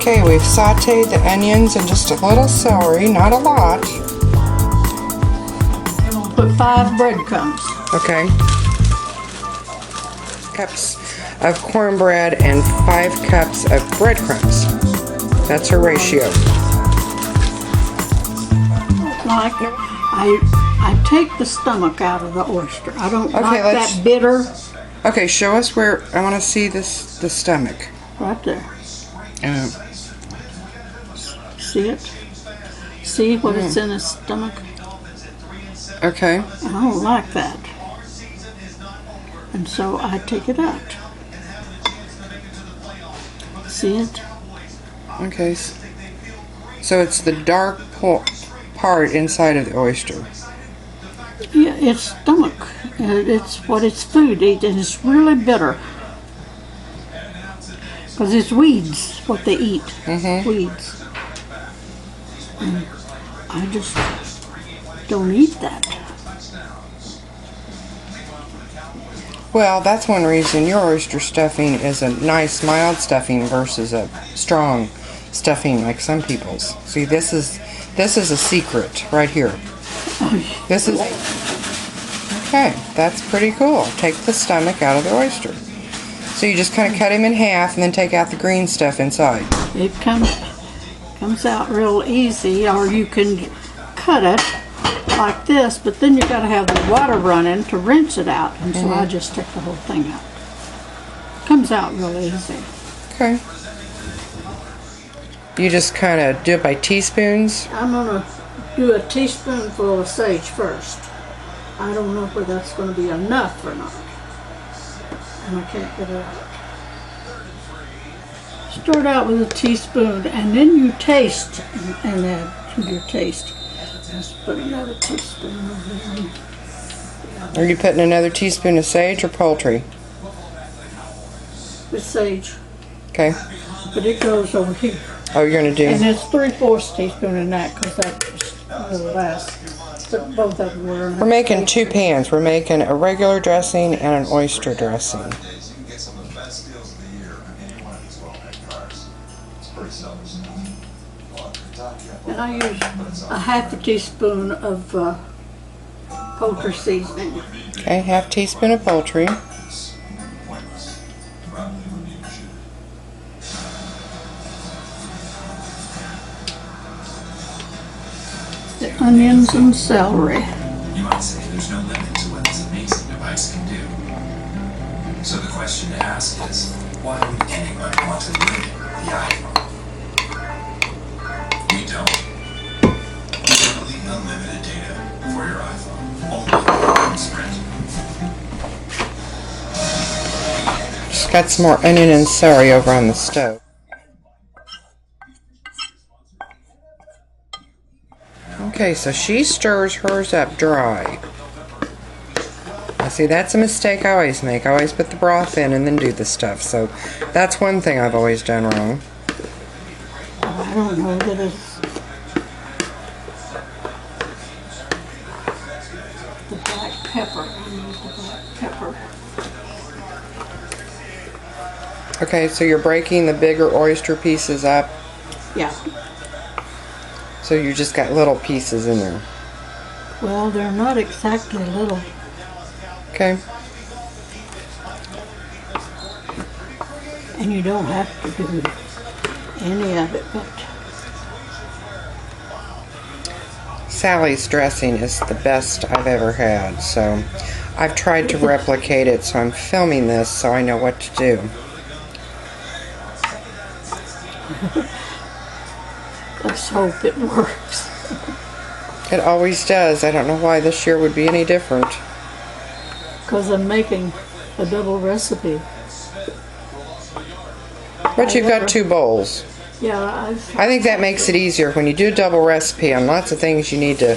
Okay, we've sauteed the onions and just a little celery, not a lot. And we'll put 5 breadcrumbs. Okay. Cups of cornbread and 5 cups of breadcrumbs. That's her ratio. Like, I take the stomach out of the oyster. I don't like that bitter. Okay, show us where, I want to see the stomach. Right there. See it? See what it's in the stomach? Okay. I don't like that. And so I take it out. See it? Okay. So it's the dark part inside of the oyster. Yeah, it's stomach. It's what its food eats, and it's really bitter. Because it's weeds, what they eat. Weeds. And I just don't eat that. Well, that's one reason your oyster stuffing is a nice mild stuffing versus a strong stuffing like some people's. See, this is a secret right here. This is okay. That's pretty cool. Take the stomach out of the oyster. So you just kind of cut him in half and then take out the green stuff inside. It comes out real easy, or you can cut it like this, but then you got to have the water running to rinse it out, and so I just take the whole thing out. Comes out real easy. Okay. You just kind of do it by teaspoons? I'm going to do a teaspoonful of sage first. I don't know whether that's going to be enough or not. And I can't get it out. Start out with a teaspoon, and then you taste and add to your taste. Let's put another teaspoon over there. Are you putting another teaspoon of sage or poultry? With sage. Okay. But it goes over here. Oh, you're going to do... And it's 3/4 teaspoon in that, because that will last. So both of them were. We're making 2 pans. We're making a regular dressing and an oyster dressing. And I use a 1/2 teaspoon of poultry seasoning. Okay, 1/2 teaspoon of poultry. The onions and celery. You might say there's no limit to what this amazing device can do. So the question to ask is, why would anyone want to limit the iPhone? We don't. Totally unlimited data for your iPhone. Only on Sprint. Just got some more onion and celery over on the stove. Okay, so she stirs hers up dry. Now see, that's a mistake I always make. I always put the broth in and then do the stuff. So that's one thing I've always done wrong. I don't know that it's the black pepper. I use the black pepper. Okay, so you're breaking the bigger oyster pieces up. Yeah. So you just got little pieces in there. Well, they're not exactly little. Okay. And you don't have to do any of it, but Sally's dressing is the best I've ever had, so I've tried to replicate it, so I'm filming this so I know what to do. let's hope it works. It always does. I don't know why this year would be any different. Because I'm making a double recipe. But you've got 2 bowls. Yeah, I think that makes it easier. When you do a double recipe on lots of things, you need to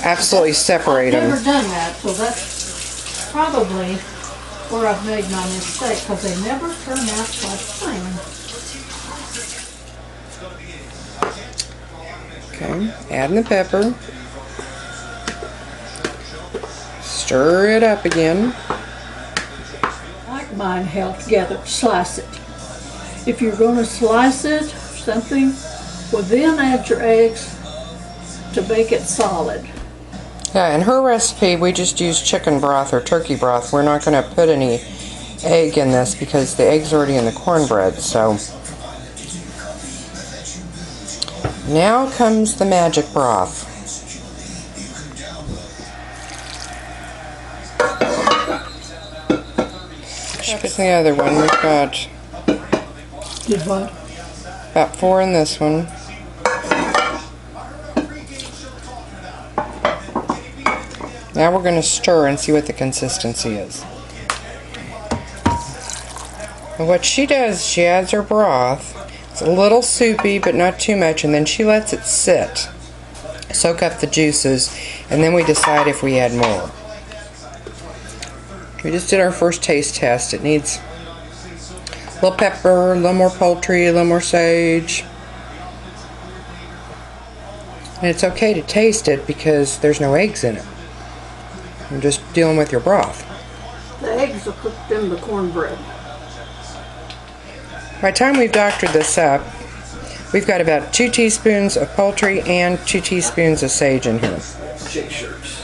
absolutely separate I've never them. done that, so that's probably where I've made my mistake, because they never turn out like plain. Okay, adding the pepper. Stir it up again. Like mine held together, slice it. If you're going to slice it, something, well then add your eggs to make it solid. Yeah, in her recipe, we just use chicken broth or turkey broth. We're not going to put any egg in this because the egg's already in the cornbread. So now comes the magic broth. Here's the other one. We've got Did what? about 4 in this one. Now we're going to stir and see what the consistency is. And what she does, she adds her broth. It's a little soupy, but not too much, and then she lets it sit, soak up the juices, and then we decide if we add more. We just did our first taste test. It needs a little pepper, a little more poultry, a little more sage. And it's okay to taste it because there's no eggs in it. You're just dealing with your broth. The eggs are cooked in the cornbread. By the time we've doctored this up, we've got about 2 teaspoons of poultry and 2 teaspoons of sage in here. Shake shirts.